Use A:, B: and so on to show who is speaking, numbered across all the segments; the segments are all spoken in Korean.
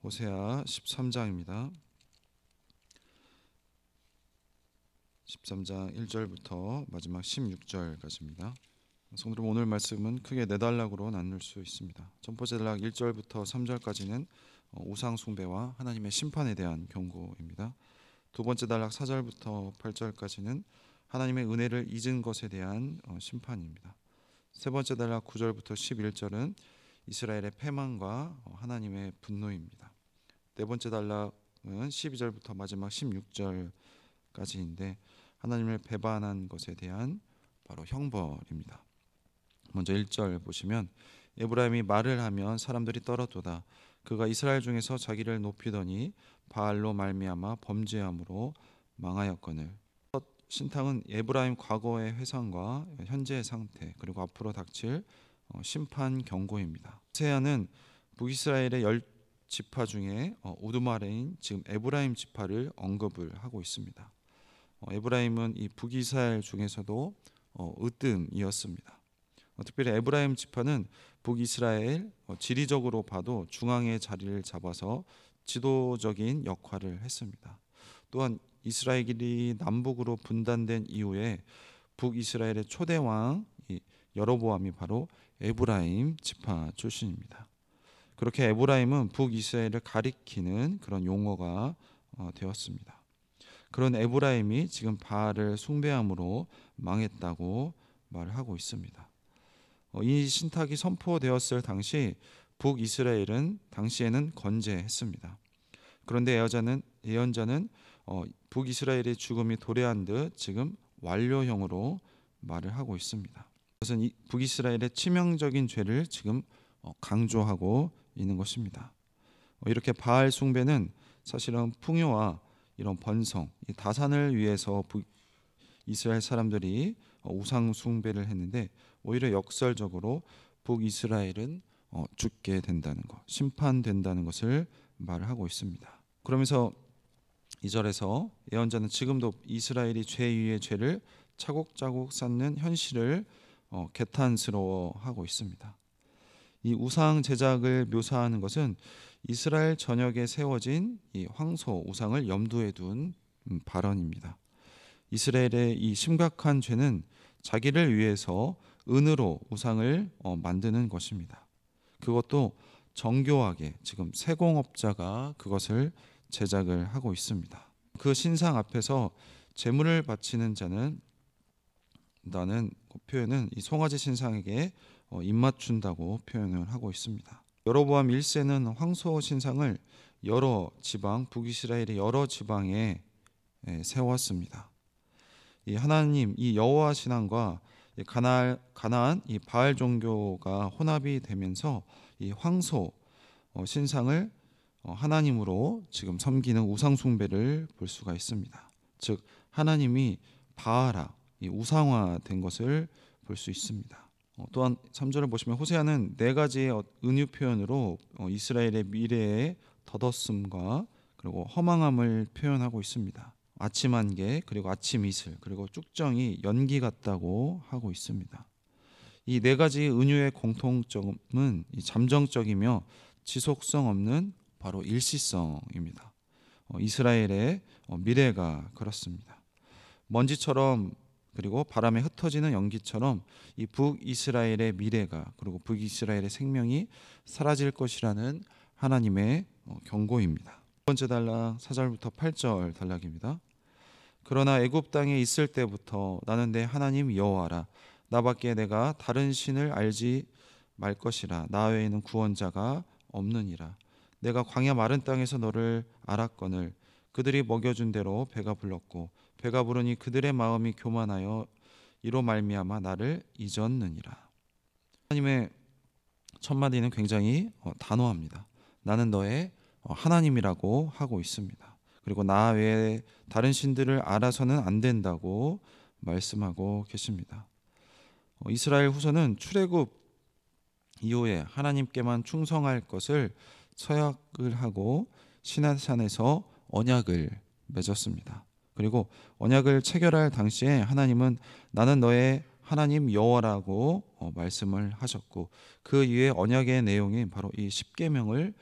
A: 호세아 13장입니다. 13장 1절부터 마지막 16절까지입니다. 성도님, 오늘 말씀은 크게 네 단락으로 나눌 수 있습니다. 첫 번째 단락 1절부터 3절까지는 우상 숭배와 하나님의 심판에 대한 경고입니다. 두 번째 단락 4절부터 8절까지는 하나님의 은혜를 잊은 것에 대한 심판입니다. 세 번째 단락 9절부터 11절은 이스라엘의 패망과 하나님의 분노입니다. 네 번째 단락은 12절부터 마지막 16절까지인데 하나님을 배반한 것에 대한 바로 형벌입니다. 먼저 1절 보시면, 에브라임이 말을 하면 사람들이 떨어도다. 그가 이스라엘 중에서 자기를 높이더니 바알로 말미암아 범죄함으로 망하였거늘. 첫 신탕은 에브라임 과거의 회상과 현재의 상태, 그리고 앞으로 닥칠 심판 경고입니다. 호세아는 북이스라엘의 10지파 중에 우두마레인 지금 에브라임 지파를 언급을 하고 있습니다. 에브라임은 이 북이스라엘 중에서도 으뜸이었습니다. 특별히 에브라임 지파는 북이스라엘 지리적으로 봐도 중앙의 자리를 잡아서 지도적인 역할을 했습니다. 또한 이스라엘이 남북으로 분단된 이후에 북이스라엘의 초대 왕 여로보암이 바로 에브라임 지파 출신입니다. 그렇게 에브라임은 북이스라엘을 가리키는 그런 용어가 되었습니다. 그런 에브라임이 지금 바알을 숭배함으로 망했다고 말하고 있습니다. 이 신탁이 선포되었을 당시 북이스라엘은 당시에는 건재했습니다. 그런데 예언자는 북이스라엘의 죽음이 도래한 듯 지금 완료형으로 말을 하고 있습니다. 그것은 북이스라엘의 치명적인 죄를 지금 강조하고 있는 것입니다. 이렇게 바알 숭배는 사실은 풍요와 이런 번성, 이 다산을 위해서 이스라엘 사람들이 우상 숭배를 했는데 오히려 역설적으로 북이스라엘은 죽게 된다는 것, 심판된다는 것을 말하고 있습니다. 그러면서 2절에서 예언자는 지금도 이스라엘이 죄 위에 죄를 차곡차곡 쌓는 현실을 개탄스러워하고 있습니다. 이 우상 제작을 묘사하는 것은 이스라엘 전역에 세워진 이 황소 우상을 염두에 둔 발언입니다. 이스라엘의 이 심각한 죄는 자기를 위해서 은으로 우상을 만드는 것입니다. 그것도 정교하게 지금 세공업자가 그것을 제작을 하고 있습니다. 그 신상 앞에서 제물을 바치는 자는 나는 표현은 이 송아지 신상에게 입맞춘다고 표현을 하고 있습니다. 여로보암 1세는 황소 신상을 여러 지방, 북이스라엘의 여러 지방에 세웠습니다. 이 하나님, 이 여호와 신앙과 가나안 이 바알 종교가 혼합이 되면서 이 황소 신상을 하나님으로 지금 섬기는 우상 숭배를 볼 수가 있습니다. 즉 하나님이 바알아 이 우상화된 것을 볼 수 있습니다. 또한 3절을 보시면 호세아는 네 가지의 은유 표현으로 이스라엘의 미래의 덧없음과 그리고 허망함을 표현하고 있습니다. 아침 안개, 그리고 아침 이슬, 그리고 쭉정이 연기 같다고 하고 있습니다. 이 네 가지 은유의 공통점은 잠정적이며 지속성 없는 바로 일시성입니다. 이스라엘의 미래가 그렇습니다. 먼지처럼 그리고 바람에 흩어지는 연기처럼 이 북이스라엘의 미래가, 그리고 북이스라엘의 생명이 사라질 것이라는 하나님의 경고입니다. 두 번째 단락 4절부터 8절 단락입니다. 그러나 애굽 땅에 있을 때부터 나는 내 하나님 여호와라. 나밖에 내가 다른 신을 알지 말 것이라. 나 외에는 구원자가 없느니라. 내가 광야 마른 땅에서 너를 알았거늘 그들이 먹여준 대로 배가 불렀고 배가 부르니 그들의 마음이 교만하여 이로 말미암아 나를 잊었느니라. 하나님의 첫 마디는 굉장히 단호합니다. 나는 너의 하나님이라고 하고 있습니다. 그리고 나 외에 다른 신들을 알아서는 안 된다고 말씀하고 계십니다. 이스라엘 후손은 출애굽 이후에 하나님께만 충성할 것을 서약을 하고 시내산에서 언약을 맺었습니다. 그리고 언약을 체결할 당시에 하나님은 나는 너의 하나님 여호와라고 말씀을 하셨고 그 이후에 언약의 내용이 바로 이 십계명을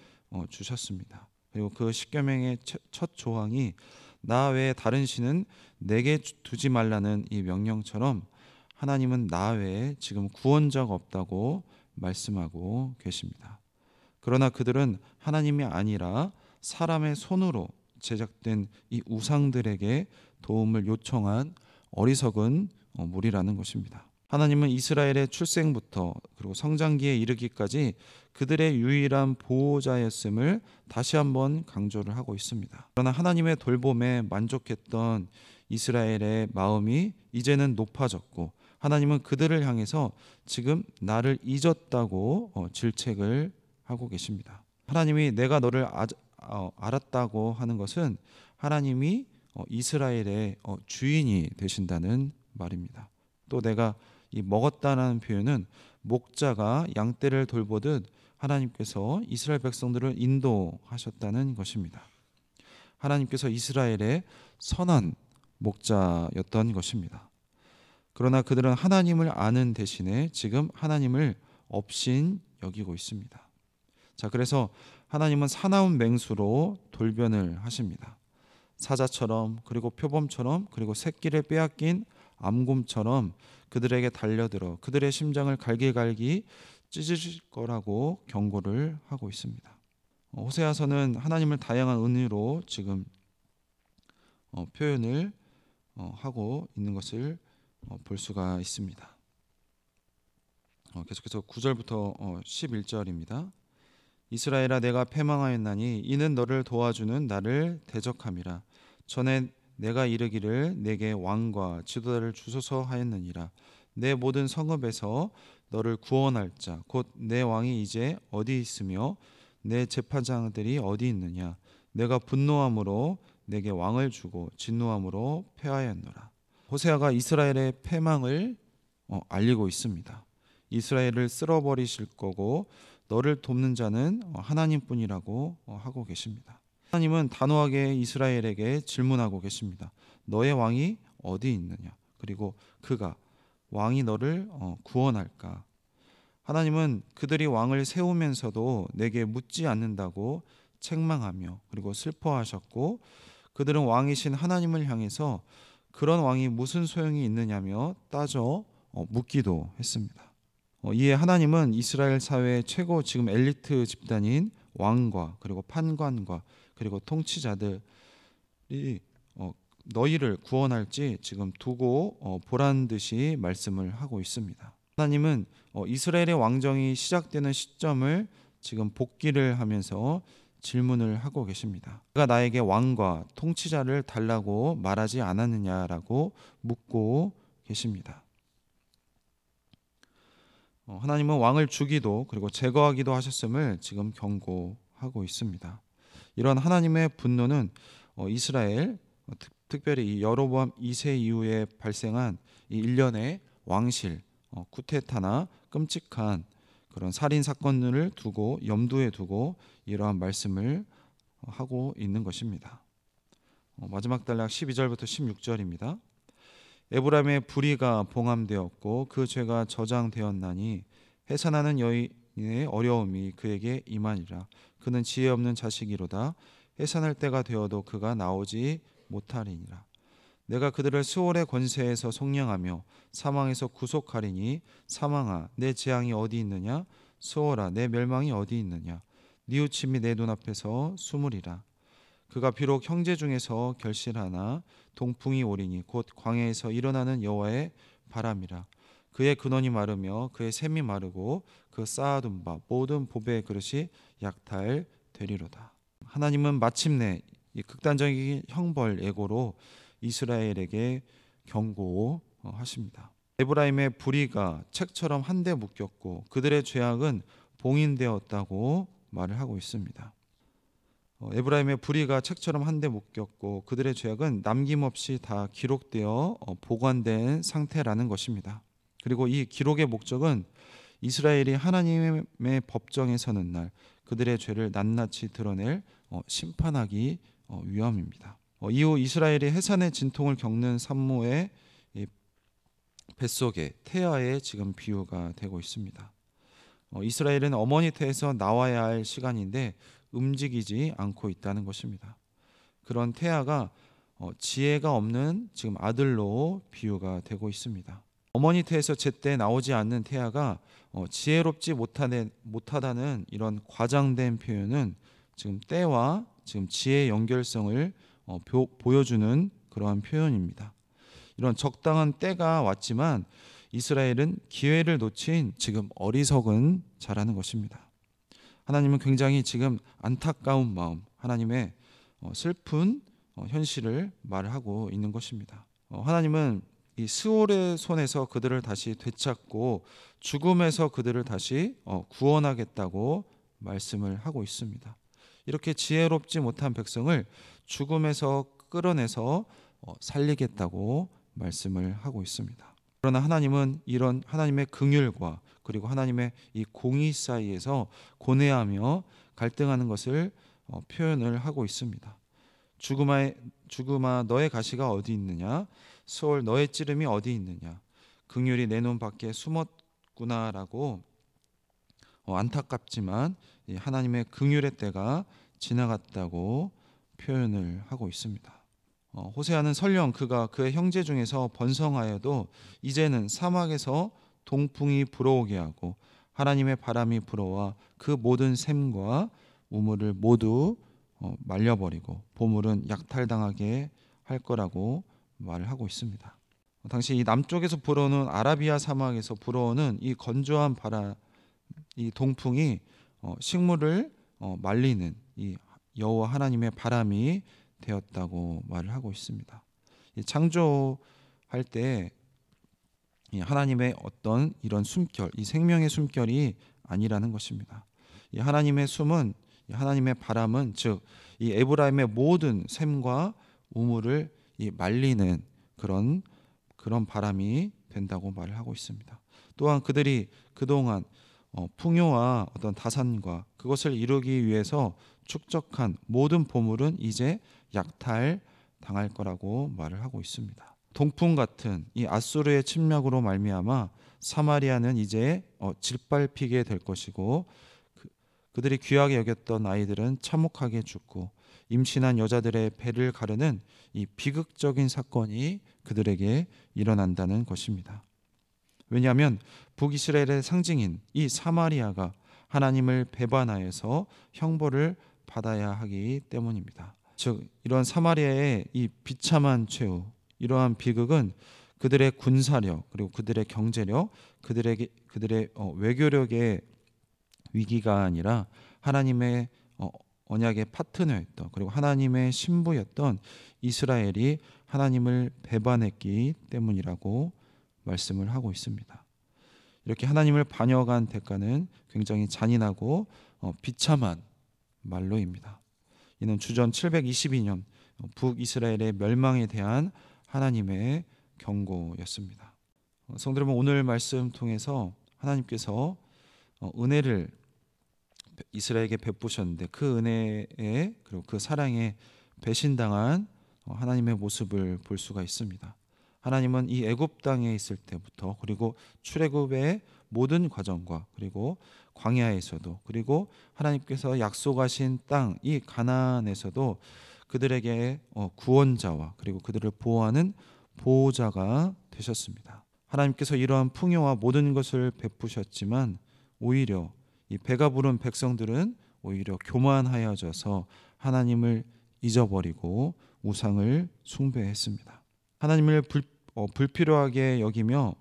A: 주셨습니다. 그리고 그 십계명의 첫 조항이 나 외에 다른 신은 내게 두지 말라는 이 명령처럼 하나님은 나 외에 지금 구원자가 없다고 말씀하고 계십니다. 그러나 그들은 하나님이 아니라 사람의 손으로 제작된 이 우상들에게 도움을 요청한 어리석은 무리라는 것입니다. 하나님은 이스라엘의 출생부터 그리고 성장기에 이르기까지 그들의 유일한 보호자였음을 다시 한번 강조를 하고 있습니다. 그러나 하나님의 돌봄에 만족했던 이스라엘의 마음이 이제는 높아졌고 하나님은 그들을 향해서 지금 나를 잊었다고 질책을 하고 계십니다. 하나님이 내가 너를 알았다고 하는 것은 하나님이 이스라엘의 주인이 되신다는 말입니다. 또 내가 이 먹었다라는 표현은 목자가 양떼를 돌보듯 하나님께서 이스라엘 백성들을 인도하셨다는 것입니다. 하나님께서 이스라엘의 선한 목자였던 것입니다. 그러나 그들은 하나님을 아는 대신에 지금 하나님을 업신 여기고 있습니다. 자, 그래서 하나님은 사나운 맹수로 돌변을 하십니다. 사자처럼 그리고 표범처럼 그리고 새끼를 빼앗긴 암곰처럼 그들에게 달려들어 그들의 심장을 갈기갈기 찢으실 거라고 경고를 하고 있습니다. 호세아서는 하나님을 다양한 은혜로 지금 표현을 하고 있는 것을 볼 수가 있습니다. 계속해서 9절부터 11절입니다. 이스라엘아 내가 패망하였나니 이는 너를 도와주는 나를 대적함이라. 전에 내가 이르기를 내게 왕과 지도자를 주소서 하였느니라. 내 모든 성읍에서 너를 구원할 자 곧 내 왕이 이제 어디 있으며 내 재판장들이 어디 있느냐. 내가 분노함으로 내게 왕을 주고 진노함으로 패하였노라. 호세아가 이스라엘의 패망을 알리고 있습니다. 이스라엘을 쓸어버리실 거고 너를 돕는 자는 하나님뿐이라고 하고 계십니다. 하나님은 단호하게 이스라엘에게 질문하고 계십니다. 너의 왕이 어디 있느냐? 그리고 그가 왕이 너를 구원할까? 하나님은 그들이 왕을 세우면서도 내게 묻지 않는다고 책망하며 그리고 슬퍼하셨고 그들은 왕이신 하나님을 향해서 그런 왕이 무슨 소용이 있느냐며 따져 묻기도 했습니다. 이에 하나님은 이스라엘 사회의 최고 지금 엘리트 집단인 왕과 그리고 판관과 그리고 통치자들이 너희를 구원할지 지금 두고 보란 듯이 말씀을 하고 있습니다. 하나님은 이스라엘의 왕정이 시작되는 시점을 지금 복기를 하면서 질문을 하고 계십니다. 내가 나에게 왕과 통치자를 달라고 말하지 않았느냐라고 묻고 계십니다. 하나님은 왕을 주기도 그리고 제거하기도 하셨음을 지금 경고하고 있습니다. 이런 하나님의 분노는 이스라엘 특별히 이 여로보암 2세 이후에 발생한 이 일련의 왕실, 쿠데타나 끔찍한 그런 살인 사건들을 두고 염두에 두고 이러한 말씀을 하고 있는 것입니다. 마지막 단락 12절부터 16절입니다. 에브라임의 불의가 봉함되었고 그 죄가 저장되었나니 해산하는 여인의 어려움이 그에게 임하니라. 그는 지혜 없는 자식이로다. 해산할 때가 되어도 그가 나오지 못하리니라. 내가 그들을 스올의 권세에서 속량하며 사망에서 구속하리니 사망아 내 재앙이 어디 있느냐? 스올아 내 멸망이 어디 있느냐? 뉘우침이 내 눈앞에서 숨으리라. 그가 비록 형제 중에서 결실하나 동풍이 오리니 곧 광야에서 일어나는 여호와의 바람이라. 그의 근원이 마르며 그의 샘이 마르고 그 쌓아둔 바 모든 보배의 그릇이 약탈되리로다. 하나님은 마침내 이 극단적인 형벌 예고로 이스라엘에게 경고하십니다. 에브라임의 불의가 책처럼 한데 묶였고 그들의 죄악은 봉인되었다고 말을 하고 있습니다. 에브라임의 불의가 책처럼 한데 묶였고 그들의 죄악은 남김없이 다 기록되어 보관된 상태라는 것입니다. 그리고 이 기록의 목적은 이스라엘이 하나님의 법정에 서는 날 그들의 죄를 낱낱이 드러낼 심판하기 위함입니다. 이후 이스라엘이 해산의 진통을 겪는 산모의 뱃속에 태아의 지금 비유가 되고 있습니다. 이스라엘은 어머니 태에서 나와야 할 시간인데 움직이지 않고 있다는 것입니다. 그런 태아가 지혜가 없는 지금 아들로 비유가 되고 있습니다. 어머니 태에서 제때 나오지 않는 태아가 지혜롭지 못하다는 이런 과장된 표현은 지금 때와 지금 지혜의 연결성을 보여주는 그러한 표현입니다. 이런 적당한 때가 왔지만 이스라엘은 기회를 놓친 지금 어리석은 자라는 것입니다. 하나님은 굉장히 지금 안타까운 마음, 하나님의 슬픈 현실을 말하고 있는 것입니다. 하나님은 이 스올의 손에서 그들을 다시 되찾고 죽음에서 그들을 다시 구원하겠다고 말씀을 하고 있습니다. 이렇게 지혜롭지 못한 백성을 죽음에서 끌어내서 살리겠다고 말씀을 하고 있습니다. 그러나 하나님은 이런 하나님의 긍휼과 그리고 하나님의 이 공의 사이에서 고뇌하며 갈등하는 것을 표현을 하고 있습니다. 죽음아 너의 가시가 어디 있느냐, 스올 너의 찌름이 어디 있느냐, 긍휼이 내 눈 밖에 숨었구나라고 안타깝지만 하나님의 긍휼의 때가 지나갔다고 표현을 하고 있습니다. 호세아는 설령 그가 그의 형제 중에서 번성하여도 이제는 사막에서 동풍이 불어오게 하고 하나님의 바람이 불어와 그 모든 샘과 우물을 모두 말려버리고 보물은 약탈당하게 할 거라고 말을 하고 있습니다. 당시 이 남쪽에서 불어오는 아라비아 사막에서 불어오는 이 건조한 바람, 이 동풍이 식물을 말리는 이 여호와 하나님의 바람이 되었다고 말을 하고 있습니다. 창조할 때 하나님의 어떤 이런 숨결, 이 생명의 숨결이 아니라는 것입니다. 이 하나님의 숨은, 하나님의 바람은 즉 이 에브라임의 모든 샘과 우물을 말리는 그런 바람이 된다고 말을 하고 있습니다. 또한 그들이 그동안 풍요와 어떤 다산과 그것을 이루기 위해서 축적한 모든 보물은 이제 약탈 당할 거라고 말을 하고 있습니다. 동풍 같은 이 아수르의 침략으로 말미암아 사마리아는 이제 짓밟히게 될 것이고 그들이 귀하게 여겼던 아이들은 참혹하게 죽고 임신한 여자들의 배를 가르는 이 비극적인 사건이 그들에게 일어난다는 것입니다. 왜냐하면 북이스라엘의 상징인 이 사마리아가 하나님을 배반하여서 형벌을 받아야 하기 때문입니다. 즉 이런 사마리아의 이 비참한 최후, 이러한 비극은 그들의 군사력 그리고 그들의 경제력, 그들의 외교력의 위기가 아니라 하나님의 언약의 파트너였던 그리고 하나님의 신부였던 이스라엘이 하나님을 배반했기 때문이라고 말씀을 하고 있습니다. 이렇게 하나님을 반역한 대가는 굉장히 잔인하고 비참한 말로입니다. 이는 주전 722년 북이스라엘의 멸망에 대한 하나님의 경고였습니다. 성도 여러분, 오늘 말씀 통해서 하나님께서 은혜를 이스라엘에게 베푸셨는데 그 은혜에 그리고 그 사랑에 배신당한 하나님의 모습을 볼 수가 있습니다. 하나님은 이 애굽 땅에 있을 때부터 그리고 출애굽의 모든 과정과 그리고 광야에서도 그리고 하나님께서 약속하신 땅 이 가나안에서도 그들에게 구원자와 그리고 그들을 보호하는 보호자가 되셨습니다. 하나님께서 이러한 풍요와 모든 것을 베푸셨지만 오히려 이 배가 부른 백성들은 오히려 교만하여져서 하나님을 잊어버리고 우상을 숭배했습니다. 하나님을 불필요하게 여기며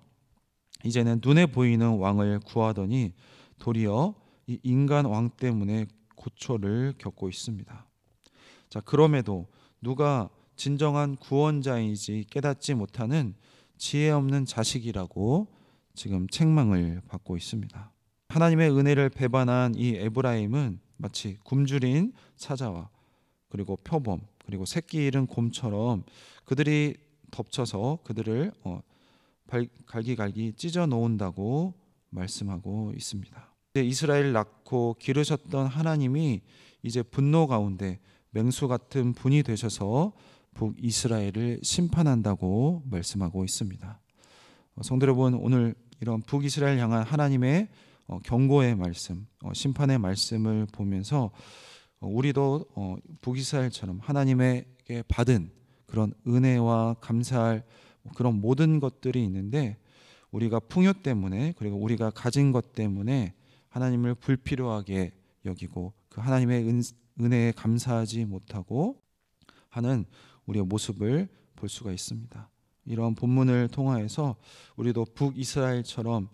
A: 이제는 눈에 보이는 왕을 구하더니 도리어 이 인간 왕 때문에 고초를 겪고 있습니다. 자, 그럼에도 누가 진정한 구원자인지 깨닫지 못하는 지혜 없는 자식이라고 지금 책망을 받고 있습니다. 하나님의 은혜를 배반한 이 에브라임은 마치 굶주린 사자와 그리고 표범 그리고 새끼 잃은 곰처럼 그들이 덮쳐서 그들을 갈기갈기 찢어 놓는다고 말씀하고 있습니다. 이스라엘을 낳고 기르셨던 하나님이 이제 분노 가운데 맹수 같은 분이 되셔서 북이스라엘을 심판한다고 말씀하고 있습니다. 성도 여러분, 오늘 이런 북이스라엘 향한 하나님의 경고의 말씀, 심판의 말씀을 보면서 우리도 북이스라엘처럼 하나님에게 받은 그런 은혜와 감사할 그런 모든 것들이 있는데, 우리가 풍요 때문에, 그리고 우리가 가진 것 때문에 하나님을 불필요하게 여기고 그 하나님의 은혜에 감사하지 못하고 하는 우리의 모습을 볼 수가 있습니다. 이런 본문을 통하여서 우리도 북이스라엘처럼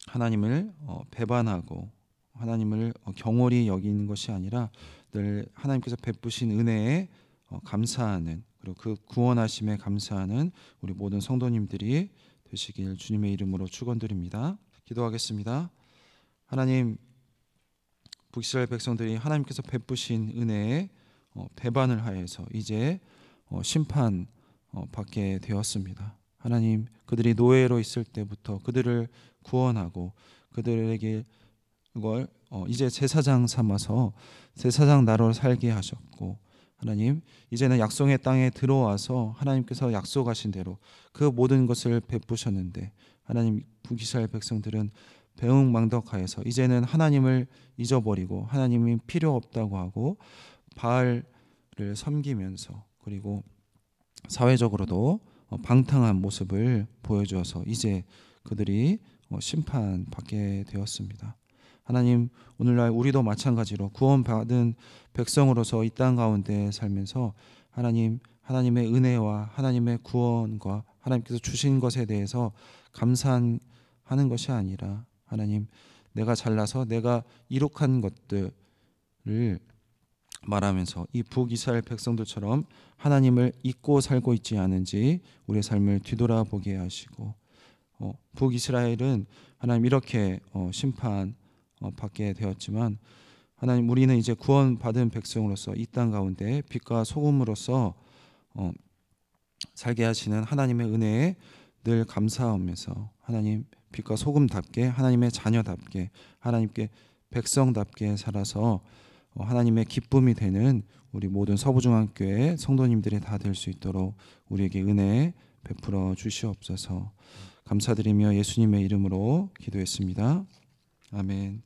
A: 하나님을 배반하고 하나님을 경홀히 여기는 것이 아니라 늘 하나님께서 베푸신 은혜에 감사하는, 그리고 그 구원하심에 감사하는 우리 모든 성도님들이 되시길 주님의 이름으로 축원드립니다. 기도하겠습니다. 하나님, 북이스라엘 백성들이 하나님께서 베푸신 은혜에 배반을 하여서 이제 심판 받게 되었습니다. 하나님, 그들이 노예로 있을 때부터 그들을 구원하고 그들에게 그걸 이제 제사장 삼아서 제사장 나라로 살게 하셨고, 하나님 이제는 약속의 땅에 들어와서 하나님께서 약속하신 대로 그 모든 것을 베푸셨는데, 하나님 북이스라엘 백성들은 배응망덕하여서 이제는 하나님을 잊어버리고 하나님이 필요 없다고 하고 바알을 섬기면서, 그리고 사회적으로도 방탕한 모습을 보여주어서 이제 그들이 심판받게 되었습니다. 하나님, 오늘날 우리도 마찬가지로 구원받은 백성으로서 이 땅 가운데 살면서 하나님의 은혜와 하나님의 구원과 하나님께서 주신 것에 대해서 감사하는 것이 아니라, 하나님, 내가 잘나서 내가 이룩한 것들을 말하면서 이 북이스라엘 백성들처럼 하나님을 잊고 살고 있지 않은지 우리의 삶을 뒤돌아보게 하시고, 북이스라엘은 하나님 이렇게 심판 받게 되었지만, 하나님 우리는 이제 구원받은 백성으로서 이 땅 가운데 빛과 소금으로서 살게 하시는 하나님의 은혜에 늘 감사하면서 하나님 빛과 소금답게, 하나님의 자녀답게, 하나님께 백성답게 살아서 하나님의 기쁨이 되는 우리 모든 서부중앙교회 성도님들이 다 될 수 있도록 우리에게 은혜 베풀어 주시옵소서. 감사드리며 예수님의 이름으로 기도했습니다. 아멘.